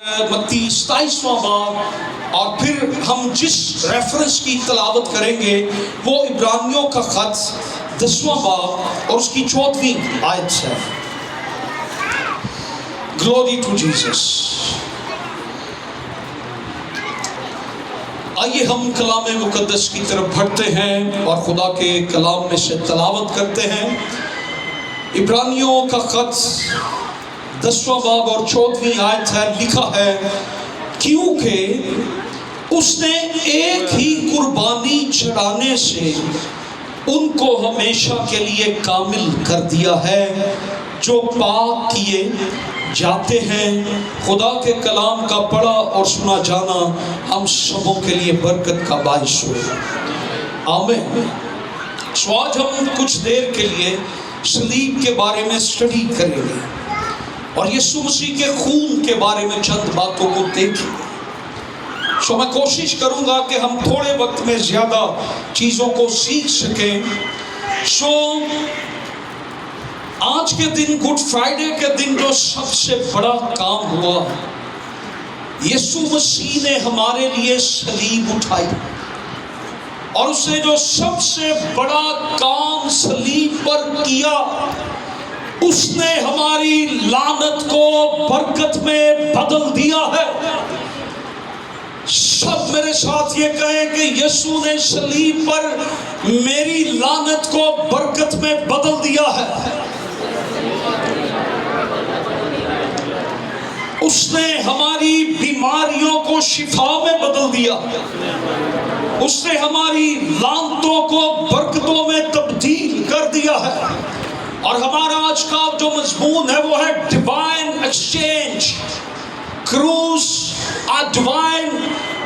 متی 27واں باب، اور پھر ہم جس ریفرنس کی تلاوت کریں گے وہ عبرانیوں کا خط 10واں باب اور اس کی 14ویں آیت ہے۔ Glory to Jesus. آئیے ہم کلام مقدس کی طرف بڑھتے ہیں اور خدا کے کلام میں سے تلاوت کرتے ہیں۔ عبرانیوں کا خط 10واں باب اور 14ویں آیت ہے، لکھا ہے کیونکہ اس نے ایک ہی قربانی چڑھانے سے ان کو ہمیشہ کے لیے کامل کر دیا ہے جو پاک کیے جاتے ہیں۔ خدا کے کلام کا پڑھا اور سنا جانا ہم سبوں کے لیے برکت کا باعث ہو۔ آمین۔ سو آج ہم کچھ دیر کے لیے صلیب کے بارے میں اسٹڈی کریں گے اور یسوع مسیح کے خون کے بارے میں چند باتوں کو دیکھیں گے۔ سو میں کوشش کروں گا کہ ہم تھوڑے وقت میں زیادہ چیزوں کو سیکھ سکیں۔ سو آج کے دن گڈ فرائیڈے کے دن جو سب سے بڑا کام ہوا، یسوع مسیح نے ہمارے لیے صلیب اٹھائی، اور اس نے جو سب سے بڑا کام صلیب پر کیا، اس نے ہماری لعنت کو برکت میں بدل دیا ہے۔ سب میرے ساتھ یہ کہیں کہ یسوع نے صلیب پر میری لعنت کو برکت میں بدل دیا ہے۔ اس نے ہماری بیماریوں کو شفا میں بدل دیا، اس نے ہماری لعنتوں کو برکتوں میں تبدیل کر دیا ہے۔ اور ہمارا آج کا جو مضمون ہے وہ ہے ڈیوائن ایکسچینج۔ کروس آ ڈیوائن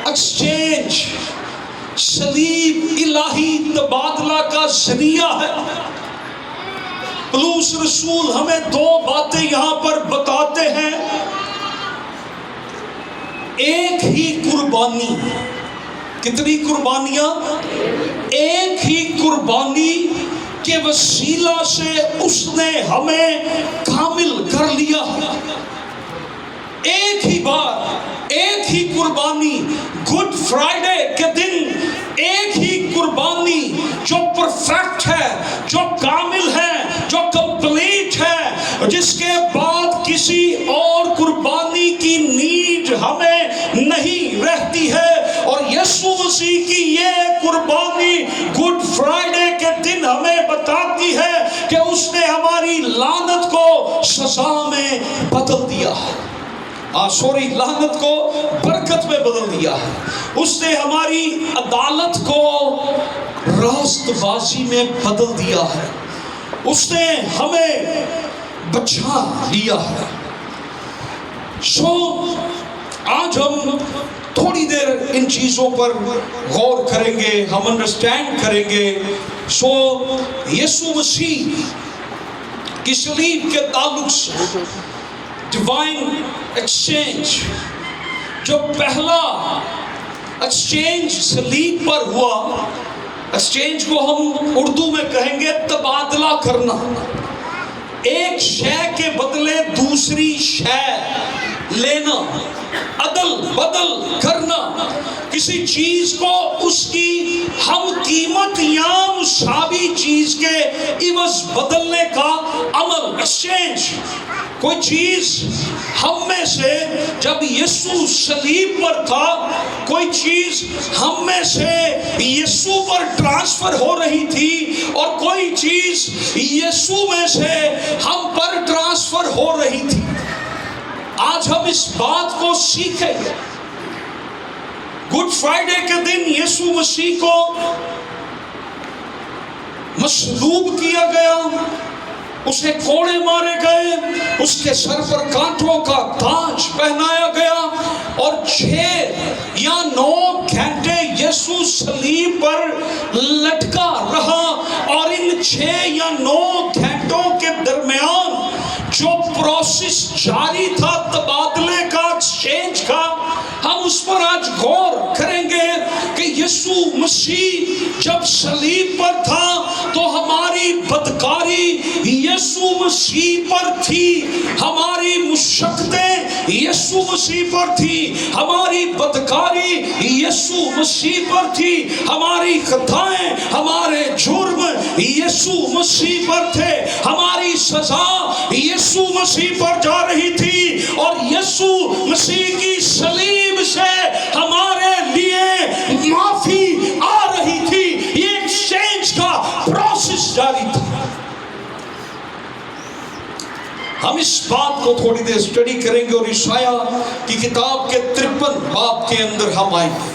ایکسچینج۔ صلیب الہی تبادلہ کا ذریعہ ہے۔ پولس رسول ہمیں دو باتیں یہاں پر بتاتے ہیں۔ ایک ہی قربانی، کتنی قربانیاں؟ ایک ہی قربانی کے وسیلہ سے اس نے ہمیں کامل کر لیا۔ ایک ہی بار، ایک ہی قربانی، گڈ فرائیڈے کے دن ایک ہی قربانی جو پرفیکٹ ہے، جو کامل ہے، جو کمپلیٹ ہے، جس کے بعد کسی اور قربانی کی نیڈ ہمیں نہیں رہتی ہے۔ اور یسوع مسیح کی یہ قربانی گڈ فرائیڈے کے دن ہمیں بتاتی ہے کہ اس نے ہماری لعنت کو سزا میں بدل دیا ہے۔ لعنت کو برکت میں بدل دیا ہے۔ اس نے ہماری عدالت کو راست بازی میں بدل دیا ہے۔ اس نے ہمیں بچا لیا ہے۔ سو آج ہم تھوڑی دیر ان چیزوں پر غور کریں گے، ہم انڈرسٹینڈ کریں گے۔ سو یسوع مسیح کی صلیب کے تعلق سے ڈیوائن ایکسچینج، جو پہلا ایکسچینج صلیب پر ہوا، ایکسچینج کو ہم اردو میں کہیں گے تبادلہ کرنا۔ ایک شے کے بدلے دوسری شے لینا، عدل بدل کرنا، کسی چیز کو اس کی ہم قیمت یا مساوی چیز کے عوض بدلنے کا عمل، ایکسچینج۔ کوئی چیز ہم میں سے جب یسوع صلیب پر تھا، کوئی چیز ہم میں سے یسوع پر ٹرانسفر ہو رہی تھی، اور کوئی چیز یسوع میں سے ہم پر ٹرانسفر ہو رہی تھی۔ آج ہم اس بات کو سیکھیں گے۔ گڈ فرائیڈے کے دن یسوع مسیح کو مصلوب کیا گیا، اسے کوڑے مارے گئے، اس کے سر پر کانٹوں کا تاج پہنایا گیا، اور 6 یا 9 گھنٹے یسوع صلیب پر لٹکا رہا۔ اور ان 6 یا 9 گھنٹوں کے درمیان جو پروسیس جاری تھا تبادلے کا، ایکسچینج کا، ہم اس پر آج غور کریں گے کہ یسوع مسیح جب صلیب پر تھا تو ہماری بدکاری یسوع مسیح پر تھی، ہماری مشقتیں یسوع مسیح پر تھی، ہماری بدکاری یسوع مسیح پر تھی، ہماری خطائیں ہمارے جرم یسوع مسیح پر تھے، ہماری سزا یسوع مسیح پر جا رہی تھی، اور یسوع مسیح کی صلیب سے ہمارے لیے معافی آ رہی تھی۔ یہ ایکسچینج کا پروسیس جاری تھا۔ ہم اس بات کو تھوڑی دیر اسٹڈی کریں گے اور اشعیا کی کتاب کے 53 باب کے اندر ہم آئیں گے۔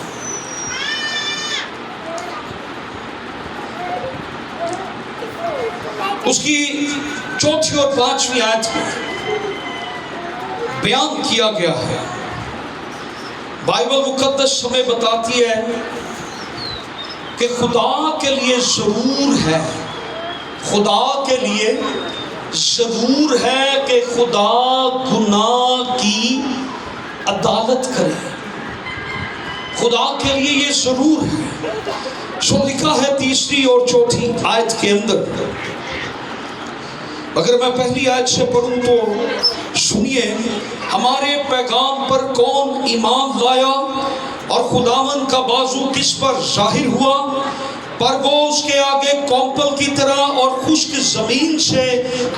اس کی 4 اور 5 آیت میں بیان کیا گیا ہے۔ بائبل مقدس ہمیں بتاتی ہے کہ خدا کے لیے ضرور ہے، خدا کے لیے ضرور ہے کہ خدا گناہ کی عدالت کرے، خدا کے لیے یہ ضرور ہے۔ سو لکھا ہے 3 اور 4 آیت کے اندر۔ اگر میں پہلی آیت سے پڑھوں تو سنیے، ہمارے پیغام پر کون ایمان لایا اور خداوند کا بازو کس پر ظاہر ہوا، پر وہ اس کے آگے کوپل کی طرح اور خشک زمین سے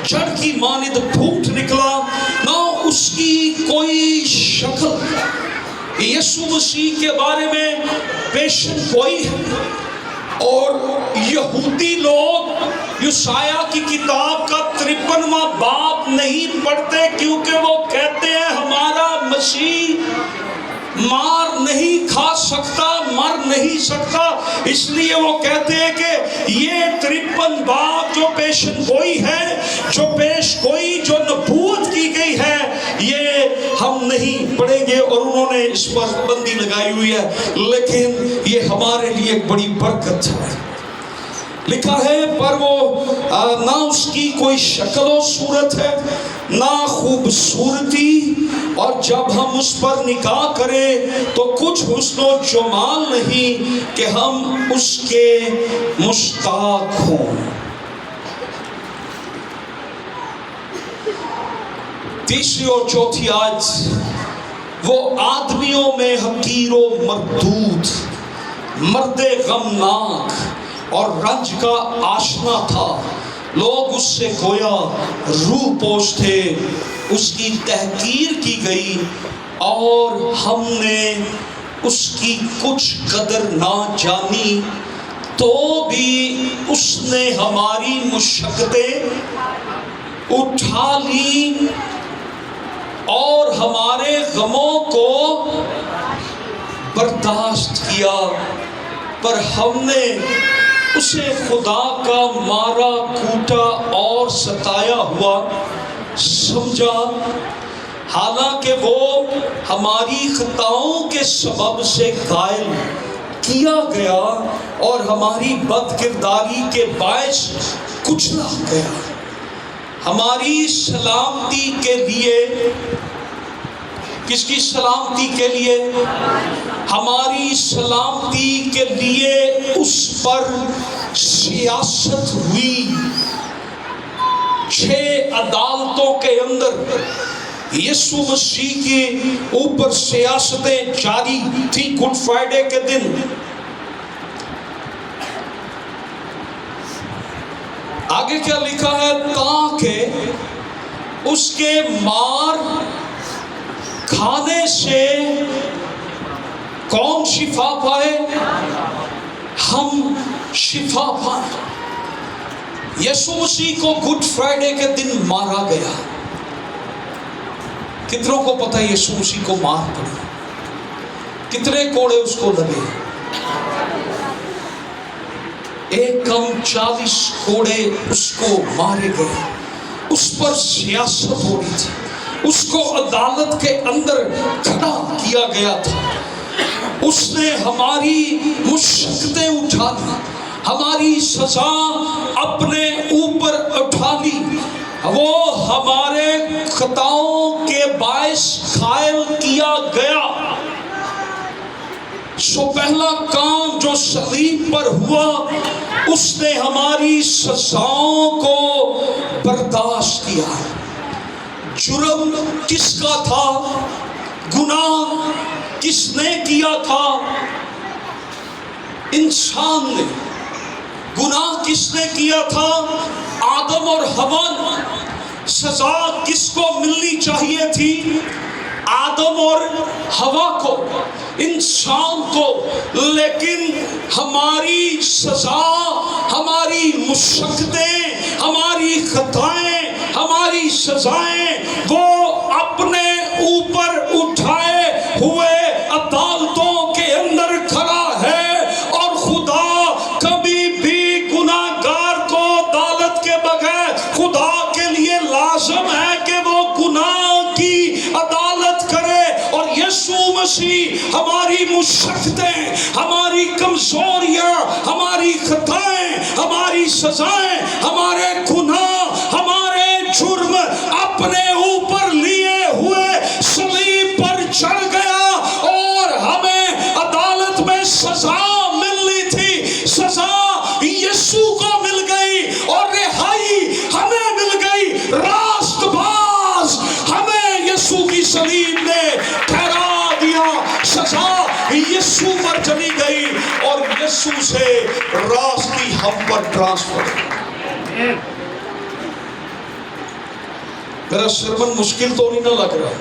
جڑ کی مانند پھوٹ نکلا، نہ اس کی کوئی شکل۔ یسوع مسیح کے بارے میں پیشن گوئی ہے، اور یہودی لوگ یسعیا کی کتاب کا 53واں باب نہیں پڑھتے، کیونکہ وہ کہتے ہیں ہمارا مسیح مار نہیں کھا سکتا، مر نہیں سکتا، اس لیے وہ کہتے ہیں کہ یہ 53 باب جو پیشن گوئی ہے، جو پیش گوئی، جو نبوت کی گئی ہے، یہ ہم نہیں پڑھیں گے، اور انہوں نے اس پر بندی لگائی ہوئی ہے، لیکن یہ ہمارے لیے ایک بڑی برکت ہے۔ لکھا ہے پر وہ نہ اس کی کوئی شکل و صورت ہے، نہ خوبصورتی، اور جب ہم اس پر نگاہ کریں تو کچھ حسن و جمال نہیں کہ ہم اس کے مشتاق ہوں۔ 3 اور 4 آیت، وہ آدمیوں میں حقیر و مردود، مرد غمناک اور رنج کا آشنا تھا، لوگ اس سے گویا روح پوش تھے، اس کی تحقیر کی گئی اور ہم نے اس کی کچھ قدر نہ جانی، تو بھی اس نے ہماری مشقتیں اٹھا لیں اور ہمارے غموں کو برداشت کیا، پر ہم نے اسے خدا کا مارا کوٹا اور ستایا ہوا سمجھا، حالانکہ وہ ہماری خطاؤں کے سبب سے گھائل کیا گیا اور ہماری بد کرداری کے باعث کچلا گیا۔ ہماری سلامتی کے لیے، کس کی سلامتی کے لیے؟ ہماری سلامتی کے لیے اس پر سیاست ہوئی۔ 6 عدالتوں کے اندر یسوع مسیح کے اوپر سیاستیں جاری تھی گڈ فرائیڈے کے دن۔ آگے کیا لکھا ہے؟ تاکہ اس کے مار کھانے سے کون شفا پائے؟ ہم شفا پائے۔ یسوع مسیح کو گڈ فرائیڈے کے دن مارا گیا۔ کتنوں کو پتہ ہے یسوع مسیح کو مار پڑی؟ کتنے کوڑے اس کو لگے؟ 40 کوڑے اس کو مارے گئے۔ اس پر سیاست ہو رہی تھی، اس کو عدالت کے اندر کھڑا کیا گیا تھا۔ اس نے ہماری مشقتیں اٹھا لی، ہماری سزا اپنے اوپر اٹھا لی، وہ ہمارے خطاؤں کے باعث گھائل کیا گیا۔ سو پہلا کام جو صلیب پر ہوا، اس نے ہماری سزاؤں کو برداشت کیا۔ جرم کس کا تھا؟ گناہ کس نے کیا تھا؟ انسان نے۔ گناہ کس نے کیا تھا؟ آدم اور حوا نے۔ سزا کس کو ملنی چاہیے تھی؟ آدم اور حوا کو، انسان کو۔ لیکن ہماری سزا، ہماری مشقتیں، ہماری خطائیں، ہماری سزائیں وہ اپنے اوپر اٹھائے ہوئے عدالتوں کے اندر کھڑا ہے، اور خدا کبھی بھی گناہ گار کو عدالت کے بغیر، خدا کے لیے لازم ہے کہ وہ گناہ کی عدالت کرے۔ اور یسوع مسیح ہماری مشقتیں، ہماری کمزوریاں، ہماری خطائیں، ہماری سزائیں، ہمارے گناہ، ہمارے جرم اپنے اوپر لیے ہوئے صلیب پر چڑھ گیا، اور ہمیں عدالت میں سزا ملنی تھی، سزا یسوع کو مل گئی، اور رہائی ہمیں مل گئی۔ راست باز ہمیں یسوع کی صلیب نے ٹھہرا دیا، سزا یسوع پر چلی گئی، اور یسوع سے راستی ہم پر ٹرانسفر۔ میرا سرمن مشکل تو نہیں نہ لگ رہا؟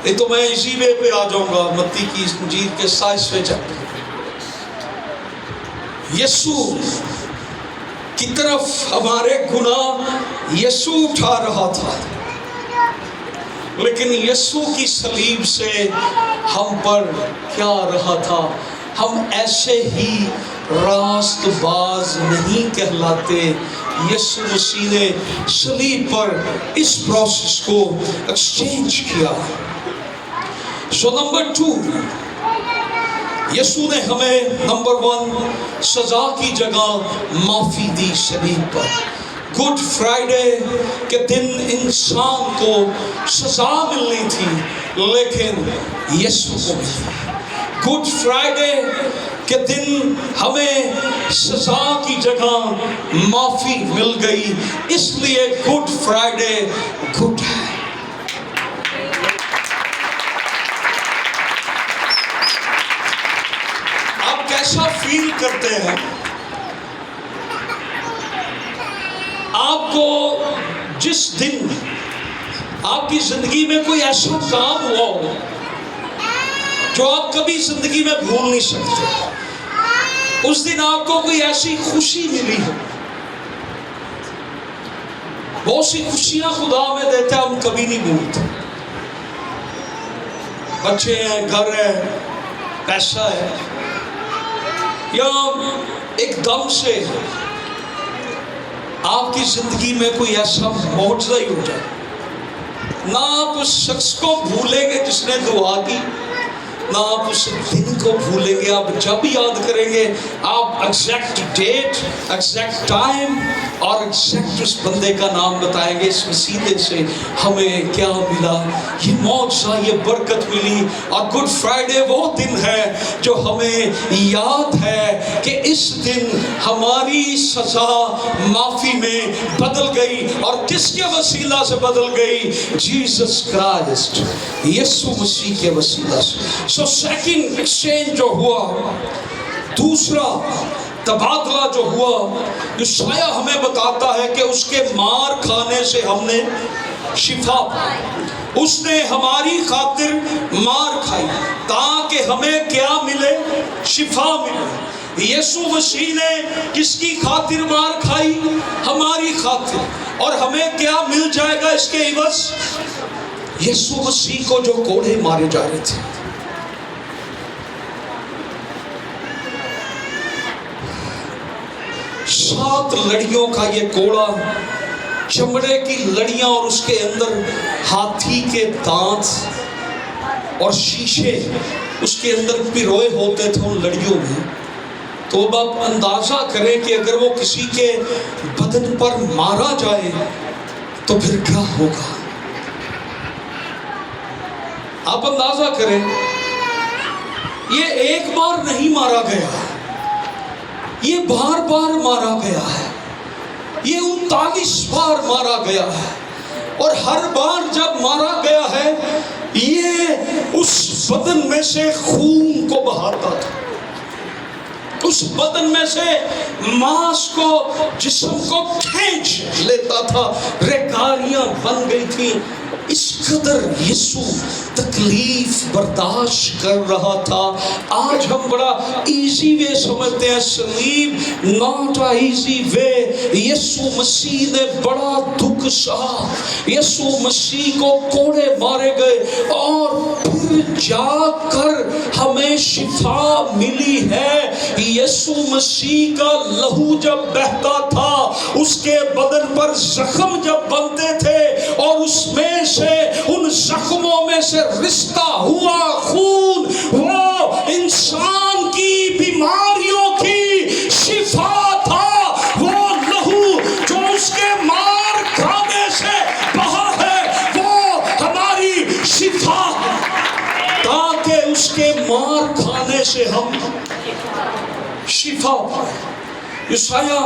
نہیں تو میں اسی وے پہ آ جاؤں گا، متی کی انجیل کے 27ویں چیپٹر۔ یسوع کی طرف ہمارے گناہ یسوع اٹھا رہا تھا، لیکن یسوع کی صلیب سے ہم پر کیا آ رہا تھا؟ ہم ایسے ہی راست باز نہیں کہلاتے۔ یسوع مسیح نے صلیب پر اس پروسیس کو ایکسچینج کیا۔ سو نمبر 2، یسوع نے ہمیں نمبر 1 سزا کی جگہ معافی دی صلیب پر۔ گڈ فرائیڈے کے دن انسان کو سزا ملنی تھی، لیکن یسوع کو ملی۔ گڈ فرائیڈے کے دن ہمیں سزا کی جگہ معافی مل گئی، اس لیے گڈ فرائیڈے گڈ ہے۔ آپ کیسا فیل کرتے ہیں؟ آپ کو جس دن آپ کی زندگی میں کوئی ایسا کام ہوا ہو جو آپ کبھی زندگی میں بھول نہیں سکتے، اس دن آپ کو کوئی ایسی خوشی ملی ہو۔ بہت سی خوشیاں خدا ہمیں دیتا ہے، ہم کبھی نہیں بھولتے۔ بچے ہیں، گھر ہے، پیسہ ہے، یا ایک دم سے آپ کی زندگی میں کوئی ایسا معجزہ ہی ہو جائے، نہ آپ اس شخص کو بھولیں گے جس نے دعا کی، نہ آپ اس دن کو بھولیں گے۔ آپ جب یاد کریں گے، آپ ایگزیکٹ ڈیٹ، ایگزیکٹ ٹائم اور ایگزیکٹ اس بندے کا نام بتائیں گے۔ اس وسیلے سے ہمیں کیا ملا؟ یہ معجزہ، یہ برکت ملی۔ اور گڈ فرائیڈے وہ دن ہے جو ہمیں یاد ہے کہ اس دن ہماری سزا معافی میں بدل گئی، اور کس کے وسیلہ سے بدل گئی؟ جیسس کرائسٹ، یسوع مسیح کے وسیلہ سے۔ سو سیکنڈ ایکسچینج جو ہوا، دوسرا تبادلہ جو ہوا، یشعیاہ ہمیں بتاتا ہے کہ اس کے مار کھانے سے ہم نے شفا پائی۔ اس نے ہماری خاطر مار کھائی تاکہ ہمیں کیا ملے؟ شفا ملے۔ یسوع مسیح نے کس کی خاطر مار کھائی؟ ہماری خاطر۔ اور ہمیں کیا مل جائے گا اس کے عوض؟ یسوع مسیح کو جو کوڑے مارے جا رہے تھے، 7 لڑیوں کا یہ کوڑا، چمڑے کی لڑیاں، اور اس کے اندر ہاتھی کے دانت اور شیشے اس کے اندر پروئے ہوتے تھے ان لڑیوں میں۔ تو اب آپ اندازہ کریں کہ اگر وہ کسی کے بدن پر مارا جائے تو پھر کیا ہوگا؟ آپ اندازہ کریں یہ ایک بار نہیں مارا گیا، یہ بار بار مارا گیا ہے، یہ 39 بار مارا گیا ہے، اور ہر بار جب مارا گیا ہے یہ اس بدن میں سے خون کو بہاتا تھا، اس بدن میں سے ماس کو، جسم کو کھینچ لیتا تھا، ریکاریاں بن گئی تھی۔ اس قدر یسوع تکلیف برداشت کر رہا تھا۔ آج ہم بڑا ایزی وے سمجھتے ہیں، صلیب ناٹ اے ایزی وے۔ یسوع مسیح نے بڑا دکھ سہا، یسوع مسیح کو کوڑے مارے گئے، اور پھر جا کر ہمیں شفا ملی ہے۔ یسوع مسیح کا لہو جب بہتا تھا، اس کے بدن پر زخم جب بنتے تھے، اور اس میں سے ان زخموں میں سے رشتہ ہوا خون، وہ انسان کی بیماریوں کی شفا تھا۔ وہ لہو جو اس کے مار کھانے سے بہا ہے، وہ ہماری شفا ہے، تاکہ اس کے مار کھانے سے ہم شفا پائیں۔ یسایہ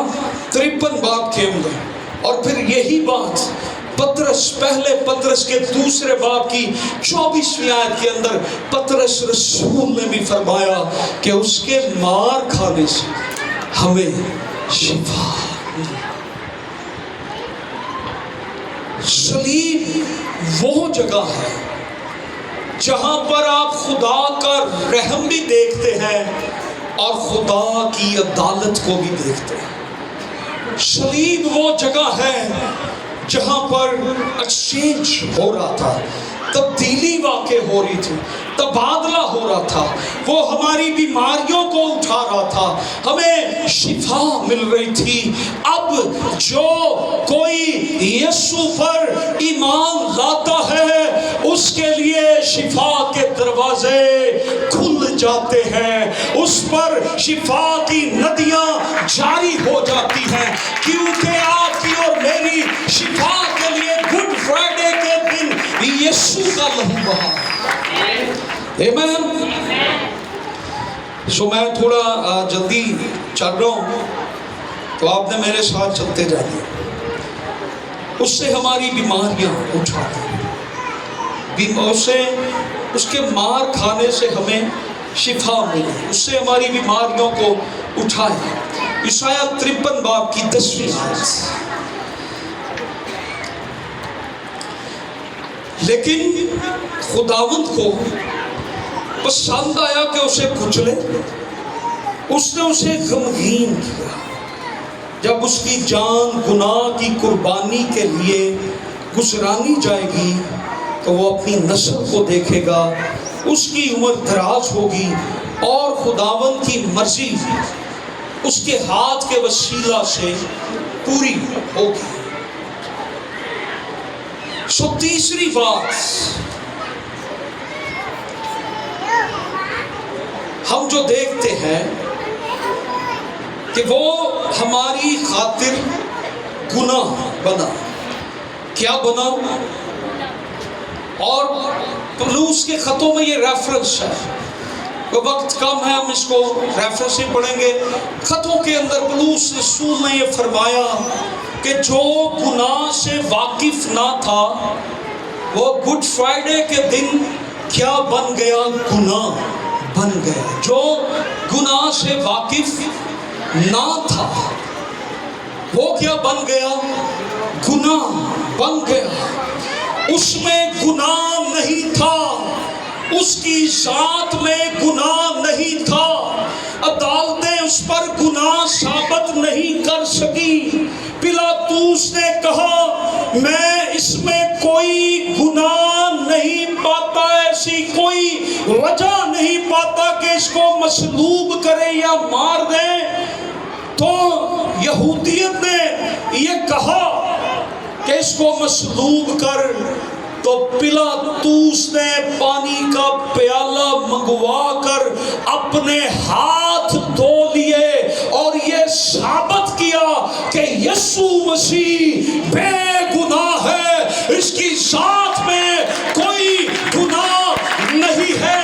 53 باب کے اندر، اور پھر یہی بات پطرس، پہلے پطرس کے دوسرے باب کی 24ویں آیت کے اندر پطرس رسول نے بھی فرمایا کہ اس کے مار کھانے سے ہمیں شفا ملی۔ صلیب وہ جگہ ہے جہاں پر آپ خدا کا رحم بھی دیکھتے ہیں اور خدا کی عدالت کو بھی دیکھتے ہیں۔ صلیب وہ جگہ ہے جہاں پر ایکسچینج ہو رہا تھا، تبدیلی واقع ہو رہی تھی، تبادلہ ہو رہا تھا، وہ ہماری بیماریوں کو اٹھا رہا تھا، ہمیں شفا مل رہی تھی۔ اب جو کوئی یسوع پر ایمان لاتا ہے، اس کے لیے شفا کے دروازے کھل جاتے ہیں، اس پر شفا کی ندیاں جاری ہو جاتی ہیں، کیونکہ آپ کی اور میری شفا کے لیے گڈ فرائیڈے کے دن یسوع کا لہو بہا۔ آمین۔ سو میں تھوڑا جلدی چل رہا ہوں، تو آپ نے میرے ساتھ چلتے جائیے۔ اس سے ہماری بیماریاں اٹھا دیں، اس کے مار کھانے سے ہمیں شفا ملے، اس سے ہماری بیماریوں کو اٹھائے۔ یسایہ 53 باب کی 10ویں آیت۔ لیکن خداوند کو پسند آیا کہ اسے کچلے، اس نے اسے غمگین کیا۔ جب اس کی جان گناہ کی قربانی کے لیے گزرانی جائے گی، تو وہ اپنی نسل کو دیکھے گا، اس کی عمر دراز ہوگی، اور خداوند کی مرضی اس کے ہاتھ کے وسیلہ سے پوری ہوگی۔ سو تیسری بات ہم جو دیکھتے ہیں کہ وہ ہماری خاطر گناہ بنا۔ کیا بنا؟ اور پولس کے خطوں میں یہ ریفرنس ہے، وقت کم ہے، ہم اس کو ریفرنس ہی پڑھیں گے۔ خطوں کے اندر پولس رسول نے یہ فرمایا کہ جو گناہ سے واقف نہ تھا، وہ گڈ فرائیڈے کے دن کیا بن گیا؟ گناہ بن گیا۔ جو گناہ سے واقف نہ تھا، وہ کیا بن گیا؟ گناہ بن گیا۔ اس میں گناہ نہیں تھا، اس کی ذات میں گناہ نہیں تھا، عدالتیں اس پر گناہ ثابت نہیں کر سکی۔ پلاطوس نے کہا میں اس میں کوئی گناہ نہیں پاتا، ایسی کوئی وجہ نہیں پاتا کہ اس کو مصلوب کرے یا مار دیں۔ تو یہودیت نے یہ کہا کہ اس کو مصلوب کر، تو پلاطوس نے پانی کا پیالہ منگوا کر اپنے ہاتھ دھو لیے اور یہ ثابت کیا کہ یسوع مسیح بے گناہ ہے، اس کی ذات میں کوئی گناہ نہیں ہے۔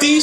30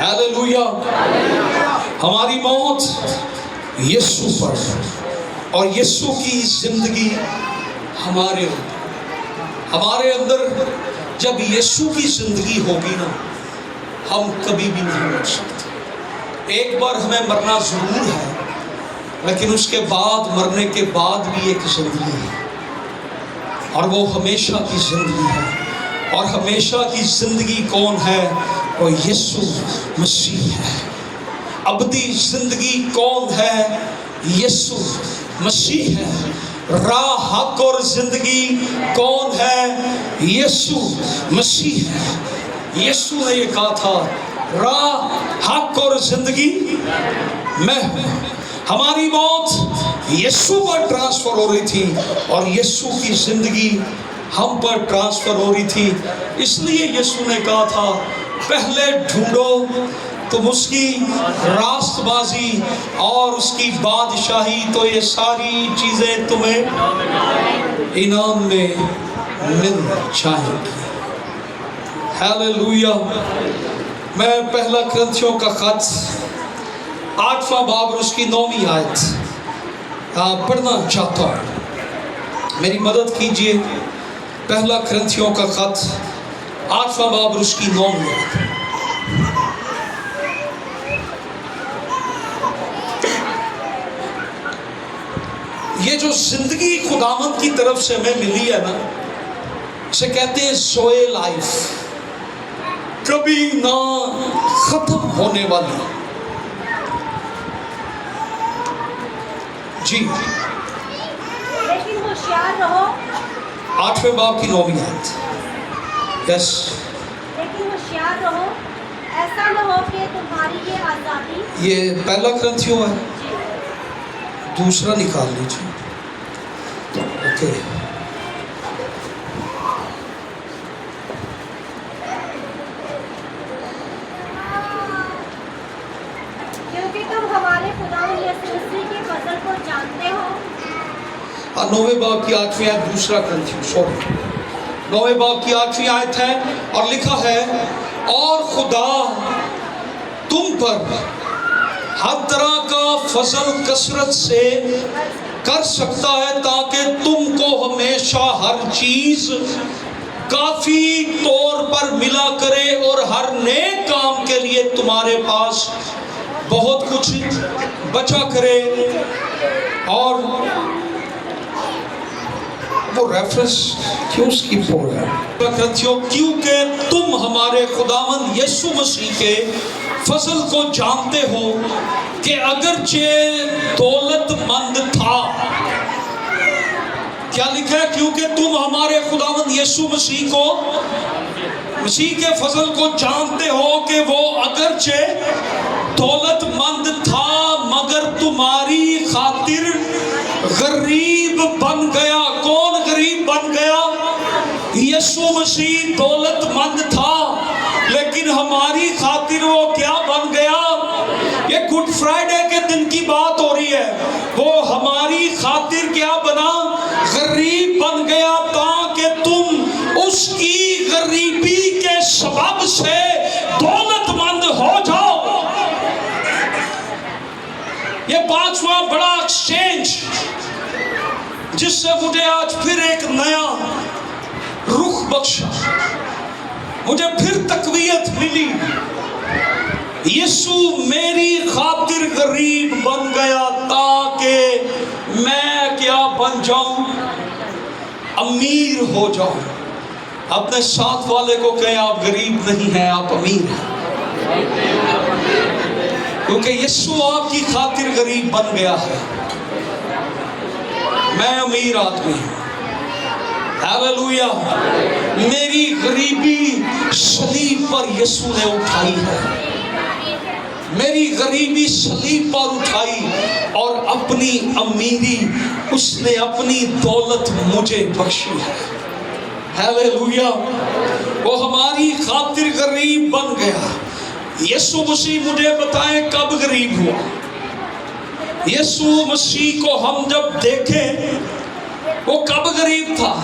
ہاللویا. ہماری موت یسوع پر اور یسوع کی زندگی ہمارے اندر. جب یسوع کی زندگی ہوگی نا ہم کبھی بھی نہیں مر سکتے. ایک بار ہمیں مرنا ضرور ہے لیکن اس کے بعد مرنے کے بعد بھی ایک زندگی ہے اور وہ ہمیشہ کی زندگی ہے. اور ہمیشہ کی زندگی کون ہے؟ وہ یسوع مسیح ہے. ابدی زندگی کون ہے؟ یسوع مسیح ہے. راہ حق اور زندگی کون ہے؟ یسوع مسیح ہے. یسوع نے یہ کہا تھا راہ حق اور زندگی میں ہوں. ہماری موت یسوع پر ٹرانسفر ہو رہی تھی اور یسوع کی زندگی ہم پر ٹرانسفر ہو رہی تھی. اس لیے یسوع نے کہا تھا پہلے ڈھونڈو تم اس کی راست بازی اور اس کی بادشاہی تو یہ ساری چیزیں تمہیں انعام میں مل جائیں گی. ہاللویا. میں پہلا کرنتھیوں کا خط 8واں باب اور اس کی 9ویں آیت پڑھنا چاہتا ہوں. میری مدد کیجئے. پہلا کرنتھیوں کا خط 8واں باب اور اس کی 9ویں آیت. یہ جو زندگی خداوند کی طرف سے ہمیں ملی ہے نا اسے کہتے ہیں زوئے لائف. کبھی نہ ختم ہونے والی. جی لیکن ہوشیار رہو. 8ویں باب کی 9ویں آیت. یس. لیکن ہوشیار رہو ایسا نہ ہو کہ تمہاری یہ آزادی. یہ پہلا کرنتھیوں ہے. دوسرا نکال لیجیے. اوکے. کیونکہ تم ہمارے خدا یسوع مسیح کے فضل کو جانتے ہو. 9ویں باب کی 8ویں آیت. دوسرا کرنتھیوں 9ویں باب کی 8ویں آیت ہے اور لکھا ہے اور خدا تم پر ہر طرح کا فضل کثرت سے کر سکتا ہے تاکہ تم کو ہمیشہ ہر چیز کافی طور پر ملا کرے اور ہر نیک کام کے لیے تمہارے پاس بہت کچھ بچا کرے. اور وہ ریفرنس کیوں سکپ ہو رہا ہے؟ کیونکہ تم ہمارے خداوند یسوع مسیح کے فضل کو جانتے ہو کہ اگرچہ دولت مند تھا. کیا لکھا ہے؟ کیونکہ تم ہمارے خداوند یسوع مسیح کے فضل کو جانتے ہو کہ وہ اگرچہ دولت مند تھا مگر تمہاری خاطر غریب بن گیا. کون غریب بن گیا؟ یسوع مسیح دولت مند تھا لیکن ہماری خاطر وہ کیا بن گیا؟ یہ گڈ فرائیڈے کے دن کی بات ہو رہی ہے. وہ ہماری خاطر کیا بنا؟ غریب بن گیا تاکہ تم اس کی غریبی کے سبب سے دولت مند ہو جاؤ. یہ 5واں بڑا ایکسچینج جس سے مجھے آج پھر ایک نیا رخ بخشا, مجھے پھر تقویت ملی. یسوع میری خاطر غریب بن گیا تاکہ میں کیا بن جاؤں؟ امیر ہو جاؤں. اپنے ساتھ والے کو کہیں آپ غریب نہیں ہیں, آپ امیر ہیں, کیونکہ یسوع آپ کی خاطر غریب بن گیا ہے. میں امیر آدمی ہوں. ہاللویا. میری غریبی صلیب پر یسوع نے اٹھائی ہے. میری غریبی صلیب پر اٹھائی اور اپنی امیری اس نے اپنی دولت مجھے بخشی ہے. ہاللویا. وہ ہماری خاطر غریب بن گیا. یسوع مسیح مجھے بتائیں کب غریب ہوا؟ یسوع مسیح کو ہم جب دیکھیں وہ کب غریب تھا؟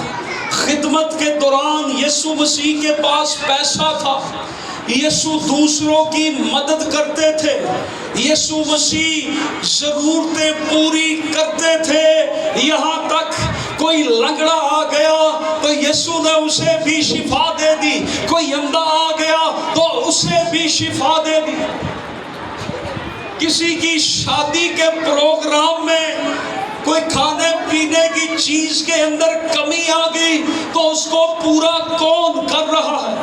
خدمت کے دوران یسوع مسیح کے پاس پیسہ تھا یسوع دوسروں کی مدد کرتے تھے، یسوع مسیح ضرورتیں پوری کرتے تھے، یہاں تک کوئی لنگڑا آ گیا تو یسوع نے اسے بھی شفا دے دی، کوئی اندھا آ گیا تو اسے بھی شفا دے دی۔ کسی کی شادی کے پروگرام میں کوئی کھانے پینے کی چیز کے اندر کمی آ گئی تو اس کو پورا کون کر رہا ہے؟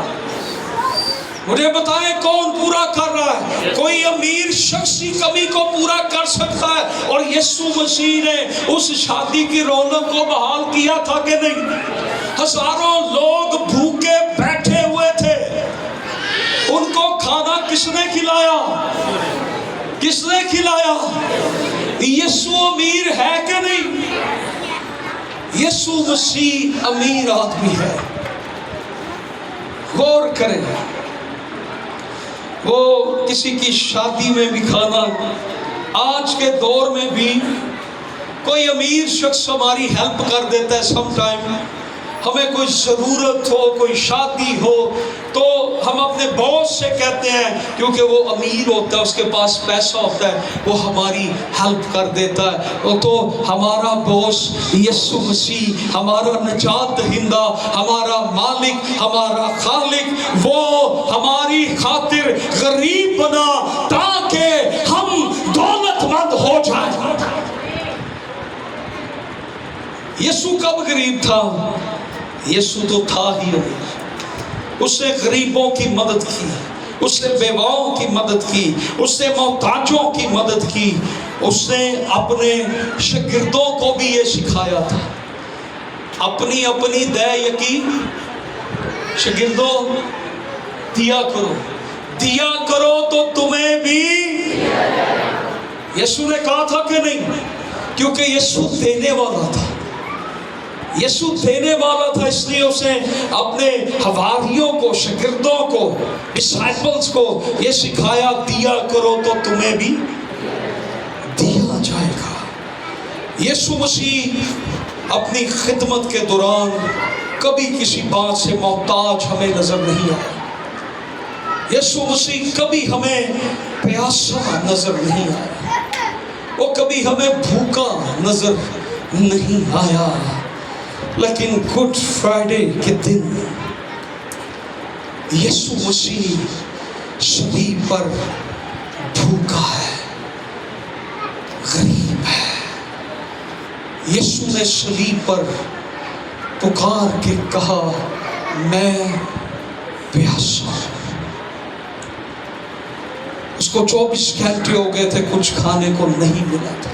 مجھے بتائیں کون پورا کر رہا ہے؟ کوئی امیر شخص ہی کمی کو پورا کر سکتا ہے، اور یسوع مسیح نے اس شادی کی رونق کو بحال کیا تھا کہ نہیں؟ ہزاروں لوگ بھوکے بیٹھے ہوئے تھے، ان کو کھانا کس نے کھلایا؟ کس نے کھلایا؟ یسوع امیر ہے کہ نہیں؟ یسوع مسیح امیر آدمی ہے۔ غور کریں، وہ کسی کی شادی میں بھی کھانا، آج کے دور میں بھی کوئی امیر شخص ہماری ہیلپ کر دیتا ہے۔ سم ٹائم ہمیں کوئی ضرورت ہو، کوئی شادی ہو، تو ہم اپنے باس سے کہتے ہیں، کیونکہ وہ امیر ہوتا ہے، اس کے پاس پیسہ ہوتا ہے، وہ ہماری ہیلپ کر دیتا ہے۔ تو ہمارا باس یسوع مسیح، ہمارا نجات دہندہ، ہمارا مالک، ہمارا خالق، وہ ہماری خاطر غریب بنا تاکہ ہم دولت مند ہو جائیں۔ یسوع کب غریب تھا؟ یسوع تو تھا ہی امیر۔ اس نے غریبوں کی مدد کی، اس نے بیواؤں کی مدد کی، اس نے محتاجوں کی مدد کی۔ اس نے اپنے شاگردوں کو بھی یہ سکھایا تھا، اپنی اپنی دے یقین شاگردوں دیا کرو، دیا کرو تو تمہیں بھی۔ یسوع نے کہا تھا کہ نہیں؟ کیونکہ یسوع دینے والا تھا، یسوع دینے والا تھا، اس لیے اس نے اپنے حواریوں کو، شاگردوں کو، ڈسائپلز کو یہ سکھایا، دیا کرو تو تمہیں بھی دیا جائے گا۔ یسوع مسیح اپنی خدمت کے دوران کبھی کسی بات سے محتاج ہمیں نظر نہیں آیا۔ یسوع مسیح کبھی ہمیں پیاسا نظر نہیں آیا، وہ کبھی ہمیں بھوکا نظر نہیں آیا۔ لیکن گڈ فرائیڈے کے دن یسوع مسیح صلیب پر بھوکا ہے، غریب ہے۔ یسوع نے صلیب پر پکار کے کہا، میں پیاسا ہوں۔ اس کو 24 گھنٹے ہو گئے تھے، کچھ کھانے کو نہیں ملا تھا۔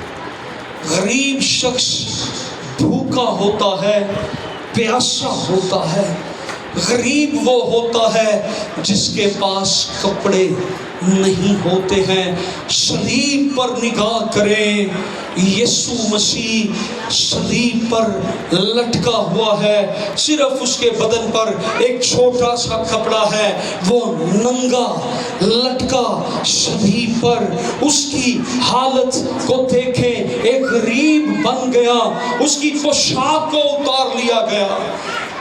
غریب شخص بھوکا ہوتا ہے، پیاسا ہوتا ہے۔ غریب وہ ہوتا ہے جس کے پاس کپڑے نہیں ہوتے ہیں۔ صلیب پر نگاہ کریں، یسوع مسیح صلیب پر لٹکا ہوا ہے، صرف اس کے بدن پر ایک چھوٹا سا کپڑا ہے، وہ ننگا لٹکا صلیب پر۔ اس کی حالت کو دیکھیں، ایک غریب بن گیا، اس کی پوشاک کو اتار لیا گیا،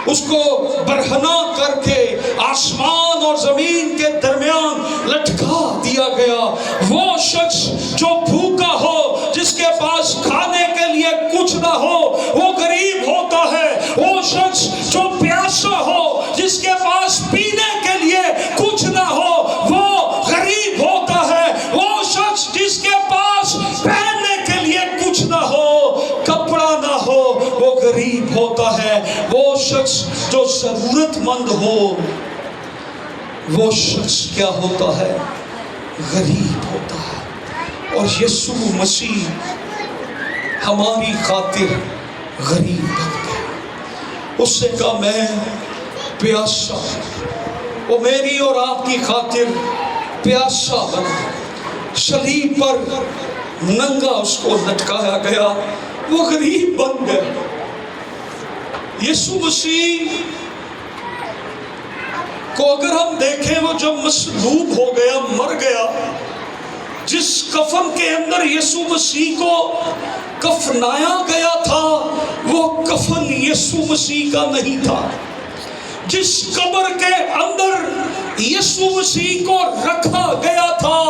اس کو برہنہ کر کے آسمان اور زمین کے درمیان لٹکا دیا گیا۔ وہ شخص جو بھوکا ہو، جس کے پاس کھانے کے لیے کچھ نہ ہو، وہ غریب ہوتا ہے۔ وہ شخص جو پیاسا ہو، جس کے پاس پینے کے لیے کچھ نہ ہو، وہ غریب ہوتا ہے۔ وہ شخص جس کے پاس پہننے کے لیے کچھ نہ ہو، کپڑا نہ ہو، وہ غریب ہوتا ہے۔ وہ شخص جو ضرورت مند ہو، وہ شخص کیا ہوتا ہے؟ غریب ہوتا ہے۔ اور یسوع مسیح ہماری خاطر غریب بن گیا۔ اس سے کہا، میں پیاسا ہوں۔ وہ میری اور آپ کی خاطر پیاسا بنا، صلیب پر ننگا اس کو لٹکایا گیا، وہ غریب بن گیا۔ یسوع مسیح کو اگر ہم دیکھیں، وہ جب مصلوب ہو گیا، مر گیا، جس کفن کے اندر یسوع مسیح کو کفنایا گیا تھا، وہ کفن یسوع مسیح کا نہیں تھا۔ جس قبر کے اندر یسوع مسیح کو رکھا گیا تھا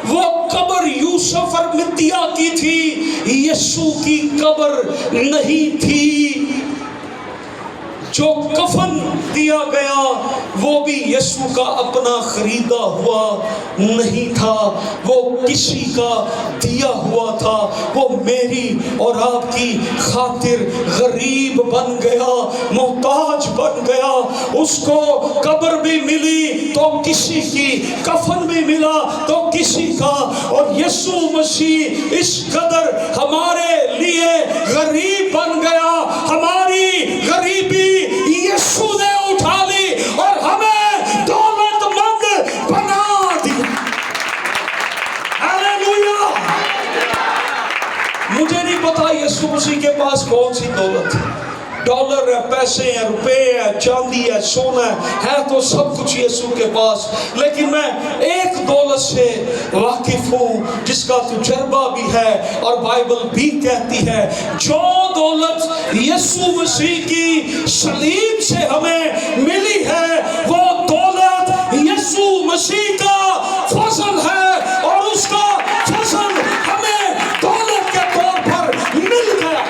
وہ قبر یوسف ارمتیہ کی تھی، یسوع کی قبر نہیں تھی۔ جو کفن دیا گیا وہ بھی یسوع کا اپنا خریدا ہوا نہیں تھا، وہ کسی کا دیا ہوا تھا۔ وہ میری اور آپ کی خاطر غریب بن گیا، محتاج بن گیا۔ اس کو قبر بھی ملی تو کسی کی، کفن بھی ملا تو کسی کا، اور یسوع مسیح اس قدر ہمارے لیے غریب بن گیا، ہماری غریبی یسوع نے اٹھا لی اور ہمیں دولت مند بنا دیا۔ ہاللیلویا۔ مجھے نہیں پتا یسوع مسیح کے پاس کون سی دولت ہے، ڈالر ہے، پیسے ہیں، روپے ہے، چاندی ہے، سونا ہے تو سب کچھ یسوع کے پاس، لیکن میں ایک دولت سے واقف ہوں جس کا تجربہ بھی ہے اور بائبل بھی کہتی ہے، جو دولت یسوع مسیح کی صلیب سے ہمیں ملی ہے وہ دولت یسوع مسیح کا فضل ہے، اور اس کا فضل ہمیں دولت کے طور پر مل گیا۔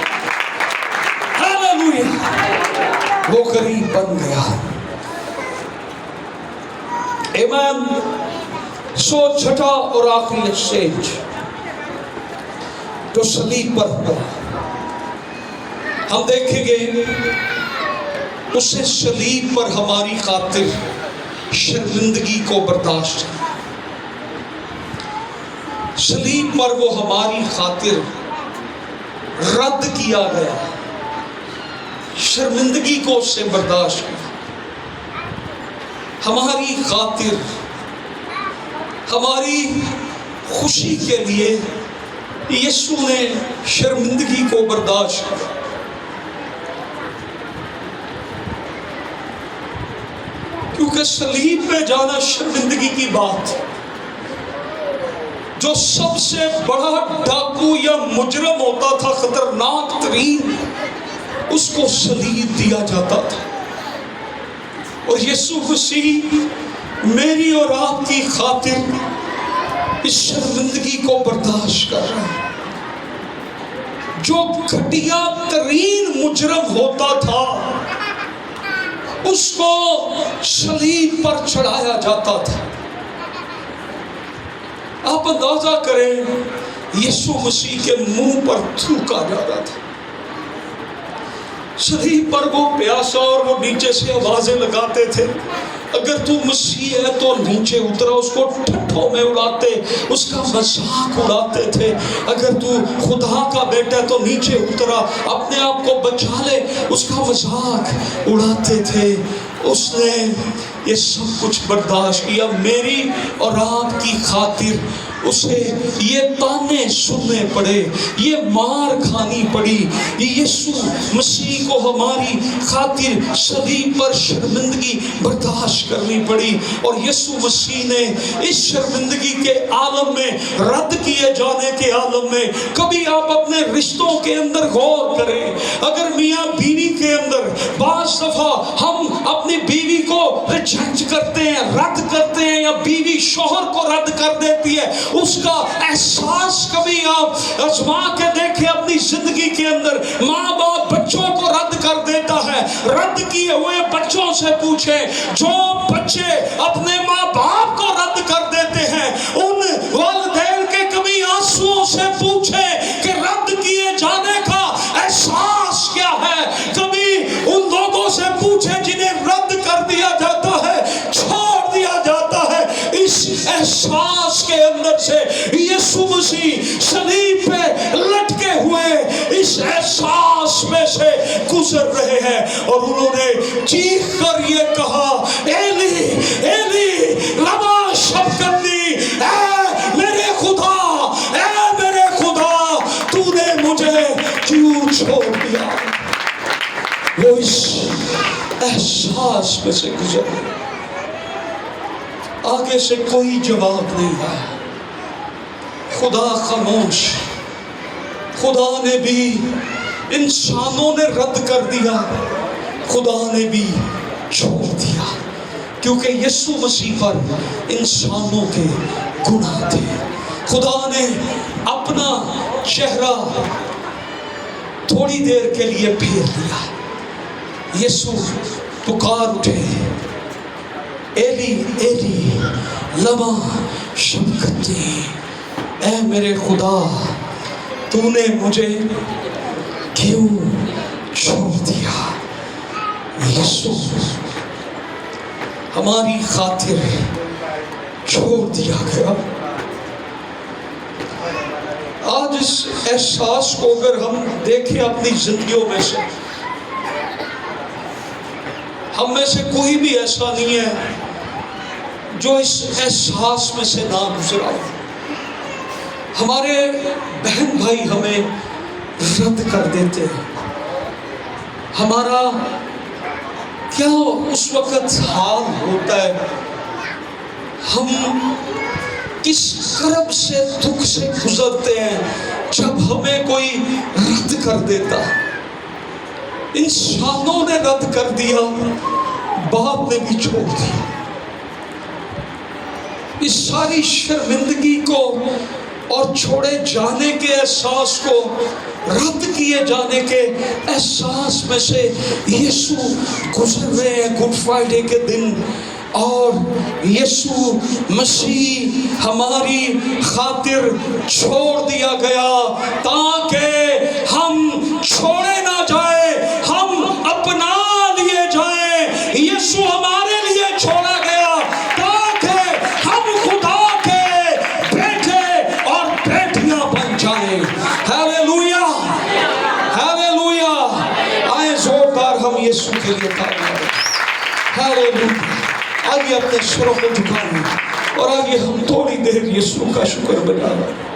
وہ غریب بن گیا۔ ایمان۔ سو چھٹا اور آخری اسٹیج جو صلیب پر ہوا، ہم دیکھیں گے اسے صلیب پر ہماری خاطر شرمندگی کو برداشت ہے، صلیب پر وہ ہماری خاطر رد کیا گیا، شرمندگی کو اس سے برداشت کیا، ہماری خاطر، ہماری خوشی کے لیے یسوع نے شرمندگی کو برداشت کیا۔ کیونکہ صلیب پہ جانا شرمندگی کی بات، جو سب سے بڑا ڈاکو یا مجرم ہوتا تھا، خطرناک ترین، اس کو صلیب دیا جاتا تھا، اور یسوع مسیح میری اور آپ کی خاطر اس شرمندگی کو برداشت کر رہا ہے۔ جو گھٹیا ترین مجرم ہوتا تھا اس کو صلیب پر چڑھایا جاتا تھا۔ آپ اندازہ کریں یسوع مسیح کے منہ پر تھوکا جا رہا تھا، صلیب پر وہ پیاسا، اور وہ نیچے سے آوازیں لگاتے تھے، اگر تو مسیح ہے تو نیچے اترا، اس کو ٹھٹھوں میں اڑاتے، اس کا مذاق اڑاتے تھے، اگر تو خدا کا بیٹا ہے تو نیچے اترا، اپنے آپ کو بچا لے، اس کا مذاق اڑاتے تھے۔ اس نے یہ سب کچھ برداشت کیا میری اور آپ کی خاطر۔ اسے یہ تانے سننے پڑے، یہ مار کھانی پڑی، یسوع مسیح کو ہماری خاطر صلیب پر شرمندگی برداشت کرنی پڑی، اور یسوع مسیح نے اس شرمندگی کے عالم میں، رد کیے جانے کے عالم میں، کبھی آپ اپنے رشتوں کے اندر غور کریں، اگر میاں بیوی کے اندر بعض دفعہ ہم اپنی بیوی کو ریجیکٹ کرتے ہیں، رد کرتے ہیں، یا بیوی شوہر کو رد کر دیتی ہے، اس کا احساس کبھی آپ آزما کے دیکھیں اپنی زندگی کے اندر۔ ماں باپ بچوں کو رد کر دیتا ہے، رد کیے ہوئے بچوں سے پوچھیں، جو بچے اپنے ماں باپ کو رد کر دیتے ہیں ان والدین کے کبھی آنسوؤں سے پوچھیں کہ رد کیے جانے کا احساس کیا ہے۔ کبھی ان لوگوں سے پوچھیں جنہیں رد کر دیا جاتا ہے، چھوڑ دیا جاتا ہے، اس احساس کے اندر سے یسوع مسیح صلیب پہ لٹکے ہوئے اس احساس میں سے گزر رہے ہیں، اور انہوں نے چیخ کر یہ کہا، ایلی ایلی لما شبقتنی، اے میرے خدا، اے میرے خدا، تو نے مجھے کیوں چھوڑ دیا۔ وہ اس احساس میں سے گزر رہے، آگے سے کوئی جواب نہیں ہے، خدا خاموش، خدا نے بھی، انسانوں نے رد کر دیا، خدا نے بھی چھوڑ کیونکہ یسوع مسیح پر انسانوں کے گناہ تھے۔ خدا نے اپنا چہرہ تھوڑی دیر کے لیے پھیر لیا۔ یسوع پکار اٹھے، ایلی ایلی لما شبکتی، اے میرے خدا تو نے مجھے کیوں چھوڑ دیا؟ یسوع ہماری خاطر چھوڑ دیا گیا۔ آج اس احساس کو اگر ہم دیکھیں اپنی زندگیوں میں سے، ہم میں سے کوئی بھی ایسا نہیں ہے جو اس احساس میں سے نہ گزرا ہو۔ ہمارے بہن بھائی ہمیں رد کر دیتے ہیں، ہمارا کیا اس وقت حال ہوتا ہے، ہم کس کرب سے دکھ سے گزرتے ہیں جب ہمیں کوئی رد کر دیتا۔ انسانوں نے رد کر دیا، باپ نے بھی چھوڑ دیا۔ اس ساری شرمندگی کو اور چھوڑے جانے کے احساس کو، رد کیے جانے کے احساس میں سے یسوع گزر رہے ہیں گڈ فرائیڈے کے دن، اور یسوع مسیح ہماری خاطر چھوڑ دیا گیا تاکہ ہم چھوڑے نہ جائیں، ہم اپنا لیے جائیں۔ یسوع ہمارے لیے چھوڑا گیا تاکہ ہم خدا کے بیٹے اور بیٹیاں بن جائیں۔ Hallelujah, hallelujah. آئیں زوردار ہم یسوع کے لیے تعریف کریں۔ ہیلیلویا۔ آئیے اپنے سروں کو جھکائیں اور آئیے ہم تھوڑی دیر یسوع کا شکر بجائیں۔